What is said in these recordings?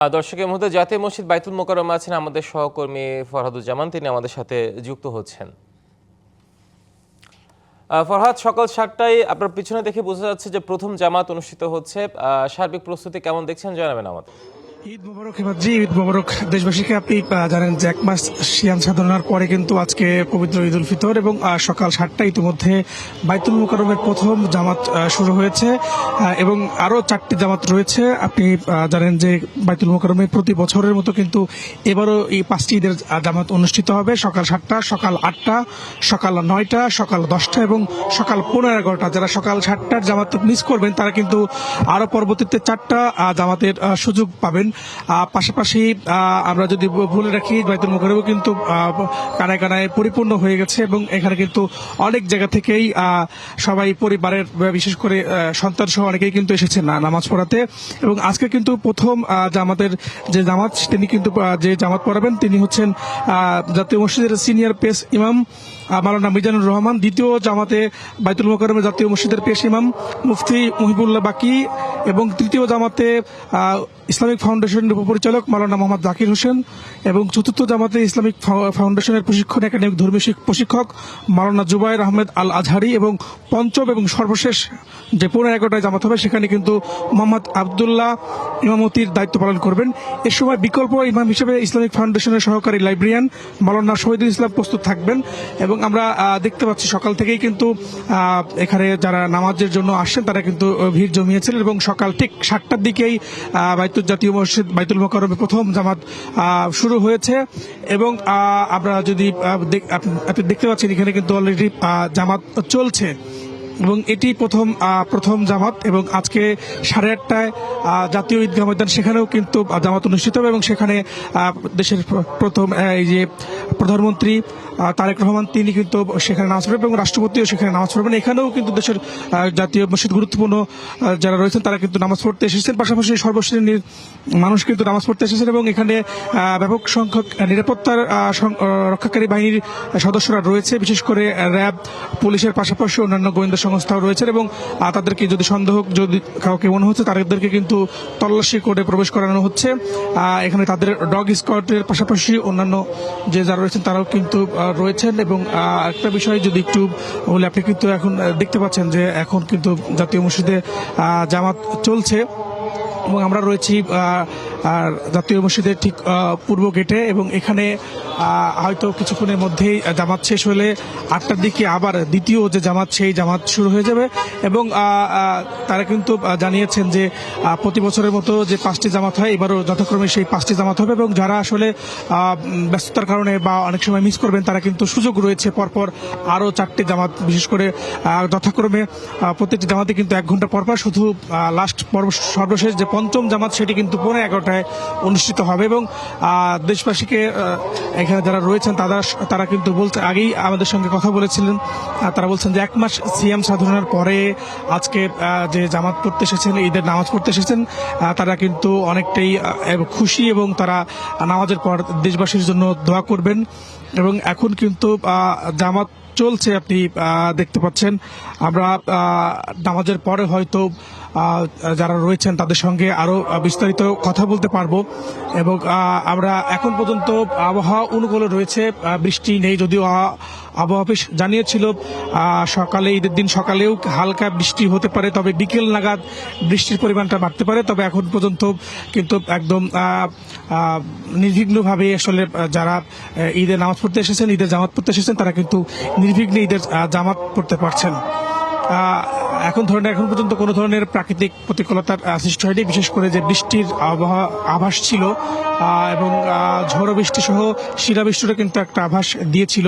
দর্শকের মধ্যে জাতীয় মসজিদ বাইতুল মোকাররমে আছেন আমাদের সহকর্মী ফরহাদুজ্জামান, তিনি আমাদের সাথে যুক্ত হচ্ছেন। ফরহাদ, সকাল 7টায় আপনার পিছনে দেখে বোঝা যাচ্ছে যে প্রথম জামাত অনুষ্ঠিত হচ্ছে। সার্বিক প্রস্তুতি কেমন দেখছেন জানাবেন আমাদের। ঈদ মোবারক হেমাদ্রি, ঈদ মোবারক দেশবাসীকে। আপনি জানেন যে 1 মাস সিয়াম সাধনার পরে কিন্তু আজকে পবিত্র ঈদ উল ফিতর এবং সকাল 7টায় ইতিমধ্যে বাইতুল মোকাররমের প্রথম জামাত শুরু হয়েছে এবং আরো 4টি জামাত রয়েছে। আপনি জানেন যে বাইতুল মোকাররমে প্রতি বছরের মতো কিন্তু এবারও এই 5টি ঈদের জামাত অনুষ্ঠিত হবে। সকাল 7টা, সকাল 8টা, সকাল 9টা, সকাল 10টা এবং সকাল 15-11টা। যারা সকাল 7টার জামাত মিস করবেন তারা কিন্তু আরো পরবর্তীতে 4টা জামাতের সুযোগ পাবেন। পাশাপাশি আমরা যদি বলে রাখি, বাইতুল মোকাররম কিন্তু কানায় কানায় পরিপূর্ণ হয়ে গেছে এবং এখানে কিন্তু অনেক জায়গা থেকেই সবাই পরিবারের, বিশেষ করে সন্তান সহ অনেকেই কিন্তু এসেছেন নামাজ পড়াতে। এবং আজকে কিন্তু প্রথম জামাতের যে জামাত, তিনি কিন্তু যে জামাত পড়াবেন তিনি হচ্ছেন জাতীয় মসজিদের সিনিয়র পেশ ইমাম মাওলানা মিজানুর রহমান। দ্বিতীয় জামাতে বাইতুল মোকাররমের জাতীয় মসজিদের পেশ ইমাম মুফতি মুহিবুল্লাহ বাকি এবং তৃতীয় জামাতে ইসলামিক ফাউন্ডেশনের উপপরিচালক মাওলানা মোহাম্মদ জাকির হোসেন এবং চতুর্থ জামাতে ইসলামিক ফাউন্ডেশনের প্রশিক্ষণ একাডেমিক ধর্মীয় প্রশিক্ষক মাওলানা জুবাইর আহমেদ আল আজহারি এবং পঞ্চম এবং সর্বশেষ যে 15-11টায় জামাত হবে সেখানে কিন্তু মোহাম্মদ আবদুল্লাহ ইমামতির দায়িত্ব পালন করবেন। এ সময় বিকল্প ইমাম হিসেবে ইসলামিক ফাউন্ডেশনের সহকারী লাইব্রেরিয়ান মাওলানা শহীদুল ইসলাম প্রস্তুত থাকবেন। এবং আমরা দেখতে পাচ্ছি সকাল থেকেই কিন্তু এখানে যারা নামাজের জন্য আসছেন তারা কিন্তু ভিড় জমিয়েছিলেন এবং সকাল ঠিক 7টার দিকেই জাতীয় মসজিদ বাইতুল মোকাররমে প্রথম জামাত শুরু হয়েছে। এবং আমরা যদি আপনি দেখতে পাচ্ছেন এখানে কিন্তু অলরেডি জামাত চলছে এবং এটি প্রথম জামাত। এবং আজকে 8:30টায় জাতীয় ঈদগাহ ময়দান, সেখানেও কিন্তু জামাত অনুষ্ঠিত হবে এবং সেখানে দেশের প্রথম এই যে প্রধানমন্ত্রী তারেক রহমান তিনি কিন্তু সেখানে নামাজ পড়বেন এবং রাষ্ট্রপতিও সেখানে নামাজ পড়বেন। এখানেও কিন্তু দেশের জাতীয় মসজিদ গুরুত্বপূর্ণ যারা রয়েছেন তারা কিন্তু নামাজ পড়তে এসেছেন, পাশাপাশি সর্বশ্রেণীর মানুষ কিন্তু নামাজ পড়তে এসেছেন এবং এখানে ব্যাপক সংখ্যক নিরাপত্তার রক্ষাকারী বাহিনীর সদস্যরা রয়েছে, বিশেষ করে র্যাব, পুলিশের পাশাপাশি অন্যান্য গোয়েন্দা সংস্থাও রয়েছে এবং তাদেরকে যদি সন্দেহ যদি কাউকে মনে হচ্ছে তাদেরকে কিন্তু তল্লাশি করে প্রবেশ করানো হচ্ছে। এখানে তাদের ডগ স্কোয়াডের পাশাপাশি অন্যান্য যে যারা রয়েছেন তারাও কিন্তু রয়েছেন। এবং একটা বিষয় যদি একটু বলে, আপনি কিন্তু এখন দেখতে পাচ্ছেন যে এখন কিন্তু জাতীয় মসজিদে জামাত চলছে এবং আমরা রয়েছি জাতীয় মসজিদের ঠিক পূর্ব গেটে এবং এখানে হয়তো কিছুক্ষণের মধ্যেই জামাত শেষ হলে 8টার দিকে আবার দ্বিতীয় যে জামাত সেই জামাত শুরু হয়ে যাবে। এবং তারা কিন্তু জানিয়েছেন যে প্রতি বছরের মতো যে 5টি জামাত হয় এবারও যথাক্রমে সেই 5টি জামাত হবে এবং যারা আসলে ব্যস্ততার কারণে বা অনেক সময় মিস করবেন তারা কিন্তু সুযোগ রয়েছে পরপর আরও 4টি জামাত, বিশেষ করে যথাক্রমে প্রত্যেকটি জামাতে কিন্তু 1 ঘন্টা পরপর শুধু লাস্ট সর্বশেষ যে পঞ্চম জামাত সেটি কিন্তু 15-11টায় অনুষ্ঠিত হবে। এবং দেশবাসীকে এখানে যারা রয়েছেন তারা কিন্তু আগেই আমাদের সঙ্গে কথা বলেছিলেন, তারা বলছেন যে 1 মাস সিয়াম সাধনার পরে আজকে যে জামাত পড়তে এসেছেন, ঈদের নামাজ পড়তে এসেছেন, তারা কিন্তু অনেকটাই খুশি এবং তারা নামাজের পর দেশবাসীর জন্য দোয়া করবেন। এবং এখন কিন্তু জামাত চলছে, আপনি দেখতে পাচ্ছেন। আমরা নামাজের পরে হয়তো যারা রয়েছেন তাদের সঙ্গে আরো বিস্তারিত কথা বলতে পারবো। এবং আমরা এখন পর্যন্ত আবহাওয়া অনুকূলে রয়েছে, বৃষ্টি নেই, যদিও আবহাওয়া অফিস জানিয়েছিল সকালে ঈদের দিন সকালেও হালকা বৃষ্টি হতে পারে, তবে বিকেল নাগাদ বৃষ্টির পরিমাণটা বাড়তে পারে। তবে এখন পর্যন্ত কিন্তু একদম নির্বিঘ্নভাবে আসলে যারা ঈদের নামাজ পড়তে এসেছেন, ঈদের জামাত পড়তে এসেছেন তারা কিন্তু নির্বিঘ্নে ঈদের জামাত পড়তে পারছেন। এখন পর্যন্ত কোনো ধরনের প্রাকৃতিক প্রতিকূলতার সৃষ্টি হয়নি, বিশেষ করে যে বৃষ্টির আভাস ছিল এবং ঝড়ো বৃষ্টি সহ শিলাবৃষ্টিরও কিন্তু একটা আভাস দিয়েছিল,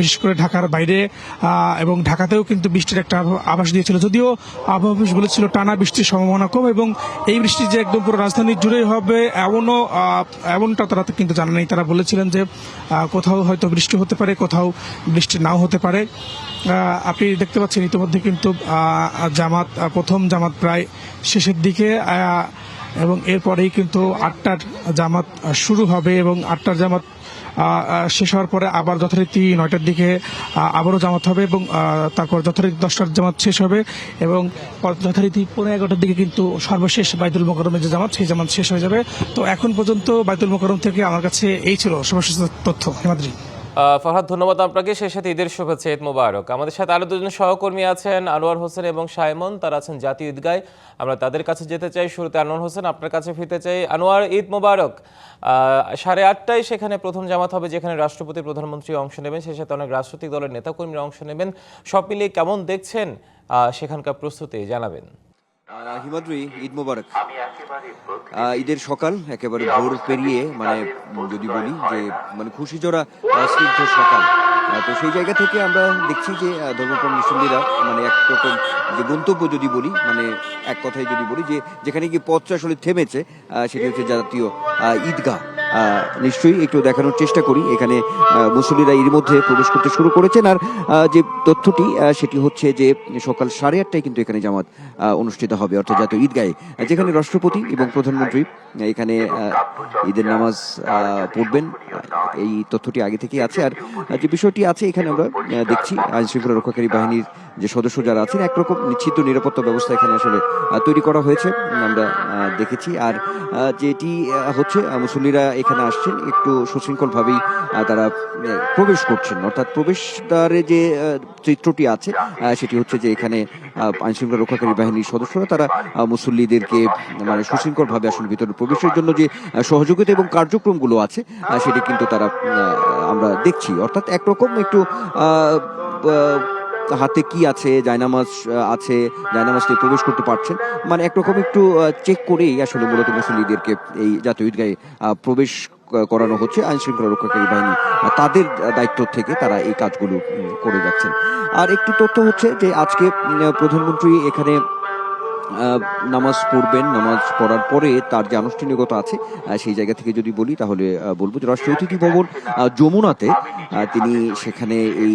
বিশেষ করে ঢাকার বাইরে এবং ঢাকাতেও কিন্তু বৃষ্টির একটা আভাস দিয়েছিল। যদিও আবহাওয়া অফিস বলেছিল টানা বৃষ্টির সম্ভাবনা কম এবং এই বৃষ্টি যে একদম পুরো রাজধানী জুড়েই হবে এমনটা তারা কিন্তু জানা নেই। তারা বলেছিলেন যে কোথাও হয়তো বৃষ্টি হতে পারে, কোথাও বৃষ্টি নাও হতে পারে। আপনি দেখতে পাচ্ছেন ইতিমধ্যে কিন্তু প্রথম জামাত প্রায় শেষের দিকে এবং এরপরেই কিন্তু 8টার জামাত শুরু হবে এবং 8টার জামাত শেষ হওয়ার পরে আবার যথারীতি 9টার দিকে আবারও জামাত হবে এবং তারপর যথারীতি 10টার জামাত শেষ হবে এবং যথারীতি 11:15টার দিকে কিন্তু সর্বশেষ বাইতুল মোকাররমের যে জামাত সেই জামাত শেষ হয়ে যাবে। তো এখন পর্যন্ত বাইতুল মোকাররম থেকে আমার কাছে এই ছিল সর্বশেষ তথ্য। হিমাদ্রি। ফরহাদ, ধন্যবাদ আপনাকে। সেই সাথে ঈদের শুভেচ্ছা, ঈদ মোবারক। আমাদের সাথে আরো দুজন সহকর্মী আছেন, আনোয়ার হোসেন এবং সাইমন, তারা আছেন জাতীয় ঈদগায়। আমরা তাদের কাছে যেতে চাই। শুরুতে আনোয়ার হোসেন, আপনার কাছে ফিরতে চাই। আনোয়ার, ঈদ মোবারক। 8:30টায় সেখানে প্রথম জামাত হবে, যেখানে রাষ্ট্রপতি, প্রধানমন্ত্রী অংশ নেবেন, সেই সাথে অনেক রাজনৈতিক দলের নেতাকর্মীরা অংশ নেবেন। সব মিলিয়ে কেমন দেখছেন সেখানকার প্রস্তুতি, জানাবেন। হিমাদ্রি, ঈদ মোবারক। ঈদের সকাল একেবারে ভোর পেরিয়ে, মানে যদি বলি যে মানে খুশি জোড়া স্নিগ্ধ সকাল। তো সেই জায়গা থেকে আমরা দেখছি যে ধর্মপ্রাণ মুসল্লিরা মানে একরকম যে গন্তব্য যদি বলি, মানে এক কথায় যদি বলি যে যেখানে গিয়ে পথটা আসলে থেমেছে সেটি হচ্ছে জাতীয় ঈদগাহ। নিশ্চয়ই একটু দেখানোর চেষ্টা করি। এখানে মুসল্লিরা এর মধ্যে প্রবেশ করতে শুরু করেছেন। আর যে তথ্যটি সেটি হচ্ছে যে সকাল 8:30টায় কিন্তু এখানে জামাত অনুষ্ঠিত হবে, অর্থাৎ জাতীয় ঈদগাহে, যেখানে রাষ্ট্রপতি এবং প্রধানমন্ত্রী এখানে ঈদের নামাজ পড়বেন। এই তথ্যটি আগে থেকেই আছে। আর যে বিষয়টি আছে এখানে আমরা দেখছি আইন শৃঙ্খলা রক্ষাকারী বাহিনীর যে সদস্য যারা আছেন, একরকম নিশ্চিত নিরাপত্তা ব্যবস্থা এখানে আসলে তৈরি করা হয়েছে, আমরা দেখেছি। আর যেটি হচ্ছে মুসল্লিরা এখানে আসছেন একটু সুশৃঙ্খল ভাবেই তারা প্রবেশ করছেন, অর্থাৎ প্রবেশদ্বারে যে চিত্রটি আছে সেটি হচ্ছে যে এখানে আইন শৃঙ্খলা রক্ষাকারী বাহিনীর সদস্যরা তারা মুসল্লিদেরকে মানে সুশৃঙ্খল ভাবে আসলে ভিতরে প্রবেশের জন্য যে সহযোগিতা এবং কার্যক্রমগুলো আছে সেটি কিন্তু তারা আমরা দেখছি। অর্থাৎ একরকম একটু হাতে কি আছে, জায়নামাজ আছে, জায়নামাজ নিয়ে প্রবেশ করতে পারছেন, মানে একরকম একটু চেক করেই আসলে মূলত মুসল্লিদেরকে এই জাতীয় ঈদগাহে প্রবেশ করানো হচ্ছে। আইন শৃঙ্খলা রক্ষাকারী বাহিনী তাদের দায়িত্ব থেকে তারা এই কাজগুলো করে যাচ্ছেন। আর একটি তথ্য হচ্ছে যে আজকে প্রধানমন্ত্রী এখানে নামাজ পড়বেন। নামাজ পড়ার পরে তার যে আনুষ্ঠানিকতা আছে সেই জায়গা থেকে যদি বলি তাহলে বলবো যে রাষ্ট্রীয় অতিথি ভবন যমুনাতে তিনি সেখানে এই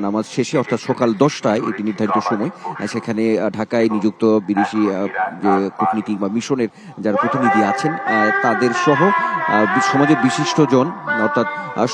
নামাজ শেষে, অর্থাৎ সকাল 10টায় এটি নির্ধারিত সময়, সেখানে ঢাকায় নিযুক্ত বিদেশি যে কূটনীতিক বা মিশনের যারা প্রতিনিধি আছেন তাদের সহ সমাজের বিশিষ্টজন, অর্থাৎ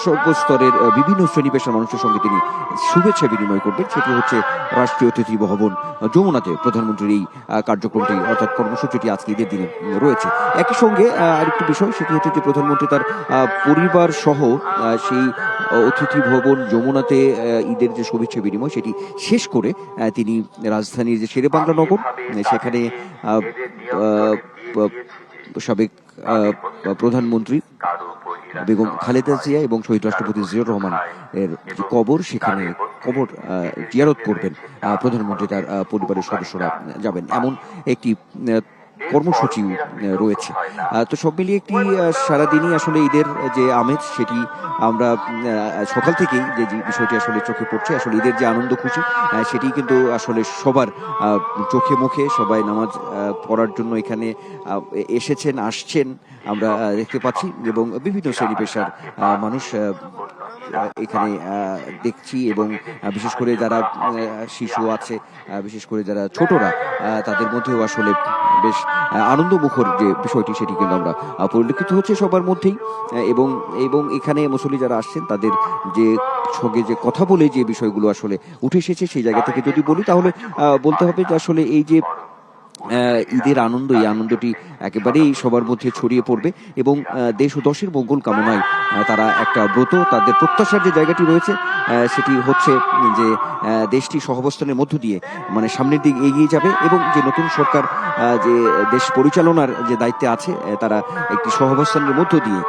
সর্বস্তরের বিভিন্ন শ্রেণী পেশার মানুষের সঙ্গে তিনি শুভেচ্ছা বিনিময় করবেন। সেটি হচ্ছে রাষ্ট্রীয় অতিথি ভবন যমুনাতে প্রধানমন্ত্রীর এই কার্যক্রমটি, অর্থাৎ কর্মসূচিটি আজকে ঈদের দিনে রয়েছে। একই সঙ্গে আরেকটি বিষয় সেটি হচ্ছে যে প্রধানমন্ত্রী তার পরিবার সহ সেই অতিথি ভবন যমুনাতে ঈদের যে শুভেচ্ছা বিনিময় সেটি শেষ করে তিনি রাজধানীর যে শেরেবাংলা নগর সেখানে সাবেক প্রধানমন্ত্রী বেগম খালেদা জিয়া এবং শহীদ রাষ্ট্রপতি জিয়াউর রহমান এর যে কবর, সেখানে কবর জিয়ারত করবেন প্রধানমন্ত্রী, তার পরিবারের সদস্যরা যাবেন, এমন একটি কর্মসূচি রয়েছে। তো সব মিলিয়ে একটি সারাদিনই আসলে ঈদের যে আমেজ সেটি আমরা সকাল থেকেই যে বিষয়টি আসলে চোখে পড়ছে, আসলে ঈদের যে আনন্দ খুশি সেটি কিন্তু আসলে সবার চোখে মুখে। সবাই নামাজ পড়ার জন্য এখানে এসেছেন, আসছেন, আমরা দেখতে পাচ্ছি, এবং বিভিন্ন শ্রেণী পেশার মানুষ এখানে দেখছি। এবং বিশেষ করে যারা শিশু আছে, বিশেষ করে যারা ছোটরা, তাদের মধ্যেও আসলে বেশ আনন্দমুখর যে বিষয়টি সেটি কিন্তু আমরা পরিলক্ষিত হচ্ছে সবার মধ্যেই। এবং এখানে মুসল্লি যারা আসছেন তাদের যে সঙ্গে যে কথা বলে যে বিষয়গুলো আসলে উঠে এসেছে সেই জায়গা থেকে যদি বলি তাহলে বলতে হবে যে আসলে এই যে ঈদের আনন্দ, এই আনন্দটি একেবারেই সবার মধ্যে ছড়িয়ে পড়বে এবং দেশ ও দশের মঙ্গল কামনায় তারা একটা ব্রত, তাদের প্রত্যাশার যে জায়গাটি রয়েছে সেটি হচ্ছে যে দেশটি সহাবস্থানের মধ্য দিয়ে মানে সামনের দিকে এগিয়ে যাবে এবং যে নতুন সরকার যে দেশ পরিচালনার যে দায়িত্বে আছে তারা একটি সহাবস্থানের মধ্য দিয়ে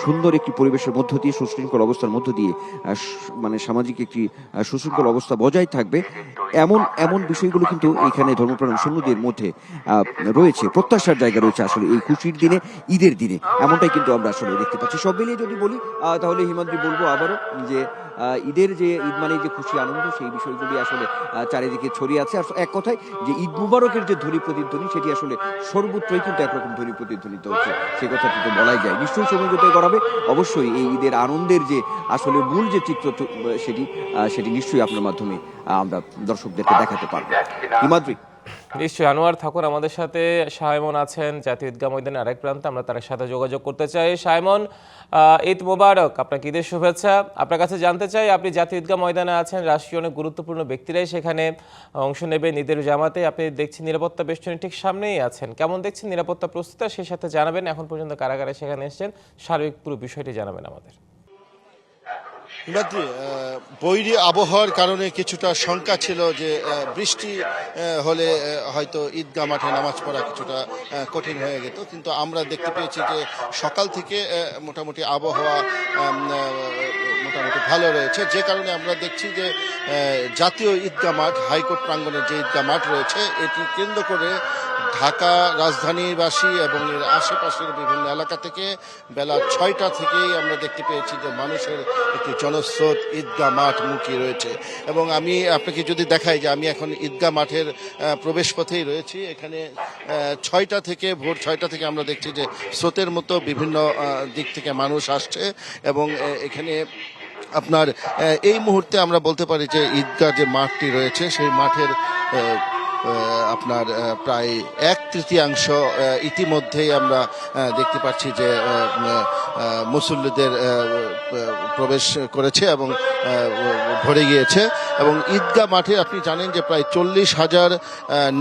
সুন্দর একটি পরিবেশের মধ্য দিয়ে, সুশৃঙ্খল অবস্থার মধ্য দিয়ে মানে সামাজিক একটি সুশৃঙ্খল অবস্থা বজায় থাকবে, এমন বিষয়গুলো কিন্তু এখানে ধর্মপ্রাণ মুসল্লিদের মধ্যে রয়েছে, প্রত্যাশার জায়গা রয়েছে আসলে এই খুশির দিনে, ঈদের দিনে, এমনটাই কিন্তু আমরা আসলে দেখতে পাচ্ছি। সব মিলিয়ে যদি বলি তাহলে হিমাদ্রি বলবো আবারও যে ঈদের যে ঈদ মানে যে খুশি আনন্দ সেই বিষয়গুলি আসলে চারিদিকে ছড়িয়ে আছে। আর এক কথায় যে ঈদ মুবারকের যে ধ্বনি প্রতিধ্বনি সেটি আসলে সর্বত্রই কিন্তু একরকম ধ্বনি প্রতিধ্বনিত হচ্ছে, সে কথা কিন্তু বলাই যায়। নিশ্চয়ই সময় যেতে করাবে অবশ্যই এই ঈদের আনন্দের যে আসলে মূল যে চিত্র সেটি নিশ্চয়ই আপনার মাধ্যমে আমরা দর্শকদেরকে দেখাতে পারবো। হিমাদ্রি। নিশ্চয়ই আনোয়ার থাকুন আমাদের সাথে। সাইমন আছেন জাতীয় ঈদগাহ ময়দানের আরেক প্রান্তে, আমরা তার সাথে যোগাযোগ করতে চাই। সাইমন, ঈদ মোবারক, আপনাকে ঈদের শুভেচ্ছা। আপনার কাছে জানতে চাই, আপনি জাতীয় ঈদগাহ ময়দানে আছেন, রাষ্ট্রীয় অনেক গুরুত্বপূর্ণ ব্যক্তিরাই সেখানে অংশ নেবেন ঈদের জামাতে। আপনি দেখছেন নিরাপত্তা বেষ্টনী ঠিক সামনেই আছেন, কেমন দেখছেন নিরাপত্তা প্রস্তুতি? সেই সাথে জানাবেন এখন পর্যন্ত কারাগারে সেখানে এসেছেন, সার্বিক পুরো বিষয়টি জানাবেন আমাদের। হিমাদ্রি, বৈরী আবহাওয়ার কারণে কিছুটা শঙ্কা ছিল যে বৃষ্টি হলে হয়তো ঈদগাহ মাঠে নামাজ পড়া কিছুটা কঠিন হয়ে যেত, কিন্তু আমরা দেখতে পেয়েছি যে সকাল থেকে মোটামুটি আবহাওয়া মোটামুটি ভালো রয়েছে, যে কারণে আমরা দেখছি যে জাতীয় ঈদগাহ মাঠ, হাইকোর্ট প্রাঙ্গণের যে ঈদগাহ মাঠ রয়েছে, এটি কেন্দ্র করে ঢাকা রাজধানীবাসী এবং এর আশেপাশের বিভিন্ন এলাকা থেকে বেলা 6টা থেকেই আমরা দেখতে পেয়েছি যে মানুষের একটি জনস্রোত ঈদগাহ মাঠ মুখী রয়েছে। এবং আমি আপনাকে যদি দেখাই যে আমি এখন ঈদগাহ মাঠের প্রবেশ পথেই রয়েছি, এখানে 6টা থেকে ভোর 6টা থেকে আমরা দেখছি যে স্রোতের মতো বিভিন্ন দিক থেকে মানুষ আসছে। এবং এখানে আপনার এই মুহূর্তে আমরা বলতে পারি যে ঈদগাহ যে মাঠটি রয়েছে সেই মাঠের আপনার প্রায় 1/3 ইতিমধ্যেই আমরা দেখতে পাচ্ছি যে মুসল্লিদের প্রবেশ করেছে এবং ভরে গিয়েছে। এবং ঈদগাহ মাঠে আপনি জানেন যে প্রায় 40,000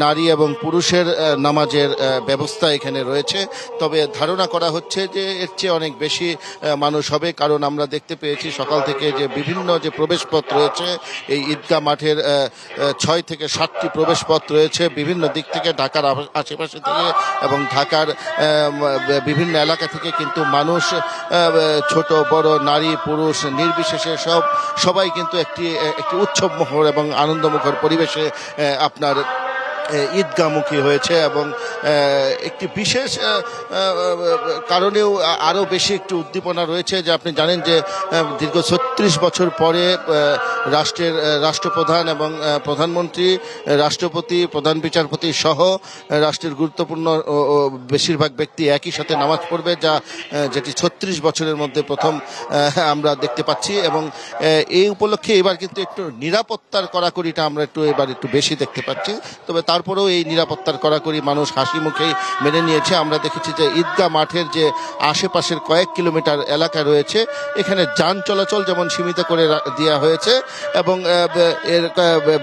নারী এবং পুরুষের নামাজের ব্যবস্থা এখানে রয়েছে, তবে ধারণা করা হচ্ছে যে এর চেয়ে অনেক বেশি মানুষ হবে, কারণ আমরা দেখতে পেয়েছি সকাল থেকে যে বিভিন্ন যে প্রবেশপথ রয়েছে এই ঈদগাহ মাঠের 6 থেকে 7টি প্রবেশপথ রয়েছে বিভিন্ন দিক থেকে, ঢাকার আশেপাশে থেকে এবং ঢাকার বিভিন্ন এলাকা থেকে কিন্তু মানুষ ছোট বড় নারী পুরুষ নির্বিশেষে সবাই কিন্তু একটি উৎসবমুখর এবং আনন্দমুখর পরিবেশে আপনার ঈদগাহমুখী হয়েছে। এবং একটি বিশেষ কারণেও আরও বেশি একটু উদ্দীপনা রয়েছে যে আপনি জানেন যে দীর্ঘ 36 বছর পরে রাষ্ট্রপ্রধান এবং প্রধানমন্ত্রী, রাষ্ট্রপতি, প্রধান বিচারপতি সহ রাষ্ট্রের গুরুত্বপূর্ণ বেশিরভাগ ব্যক্তি একই সাথে নামাজ পড়বে, যেটি 36 বছরের মধ্যে প্রথম আমরা দেখতে পাচ্ছি। এবং এই উপলক্ষে এবার কিন্তু একটু নিরাপত্তার কড়াকড়িটা আমরা এবার একটু বেশি দেখতে পাচ্ছি, তবে তারপরেও এই নিরাপত্তার কড়াকড়ি মানুষ হাসি মুখেই মেনে নিয়েছে। আমরা দেখেছি যে ঈদগাহ মাঠের যে আশেপাশের কয়েক কিলোমিটার এলাকা রয়েছে এখানে যান চলাচল যেমন সীমিত করে দেওয়া হয়েছে এবং এর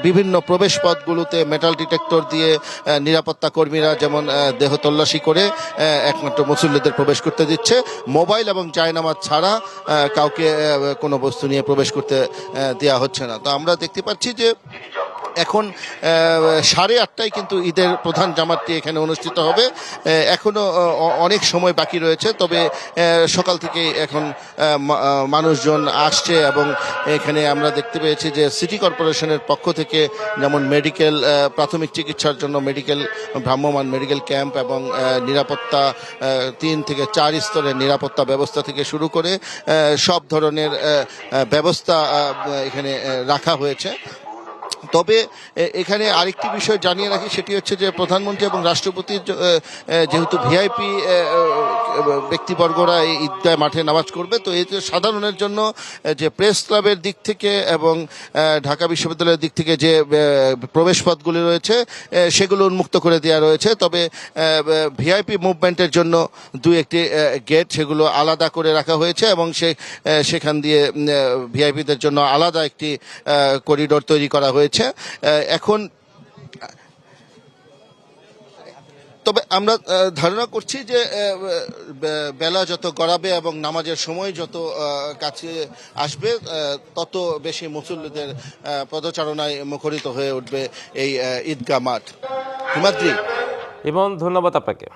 বিভিন্ন প্রবেশ পথগুলোতে মেটাল ডিটেক্টর দিয়ে নিরাপত্তা কর্মীরা যেমন দেহ তল্লাশি করে একমাত্র মুসল্লিদের প্রবেশ করতে দিচ্ছে। মোবাইল এবং জায়নামাজ ছাড়া কাউকে কোনো বস্তু নিয়ে প্রবেশ করতে দেওয়া হচ্ছে না। তো আমরা দেখতে পাচ্ছি যে এখন 8:30টায় কিন্তু ঈদের প্রধান জামাতটি এখানে অনুষ্ঠিত হবে। এখনো অনেক সময় বাকি রয়েছে, তবে সকাল থেকে এখন মানুষজন আসছে এবং এখানে আমরা দেখতে পেয়েছি যে সিটি কর্পোরেশনের পক্ষ থেকে যেমন মেডিকেল প্রাথমিক চিকিৎসার জন্য ভ্রাম্যমাণ মেডিকেল ক্যাম্প এবং নিরাপত্তা 3 থেকে 4 স্তরের নিরাপত্তা ব্যবস্থা থেকে শুরু করে সব ধরনের ব্যবস্থা এখানে রাখা হয়েছে। তবে এখানে আরেকটি বিষয় জানিয়ে রাখি, সেটি হচ্ছে যে প্রধানমন্ত্রী এবং রাষ্ট্রপতির যেহেতু ভিআইপি ব্যক্তিবর্গরা এই ঈদগাহ মাঠে নামাজ করবে, তো এতে সাধারণের জন্য যে প্রেস ক্লাবের দিক থেকে এবং ঢাকা বিশ্ববিদ্যালয়ের দিক থেকে যে প্রবেশপথগুলি রয়েছে সেগুলো উন্মুক্ত করে দেওয়া রয়েছে। তবে ভিআইপি মুভমেন্টের জন্য 2-1টি গেট সেগুলো আলাদা করে রাখা হয়েছে এবং সেখান দিয়ে ভিআইপিদের জন্য আলাদা একটি করিডোর তৈরি করা হয়েছে। এখন তবে আমরা ধারণা করছি যে বেলা যত গড়াবে এবং নামাজের সময় যত কাছে আসবে তত বেশি মুসল্লিদের পদচারণায় মুখরিত হয়ে উঠবে এই ঈদগাহ মাঠ। হিমাদ্রি, এবং ধন্যবাদ আপনাকে।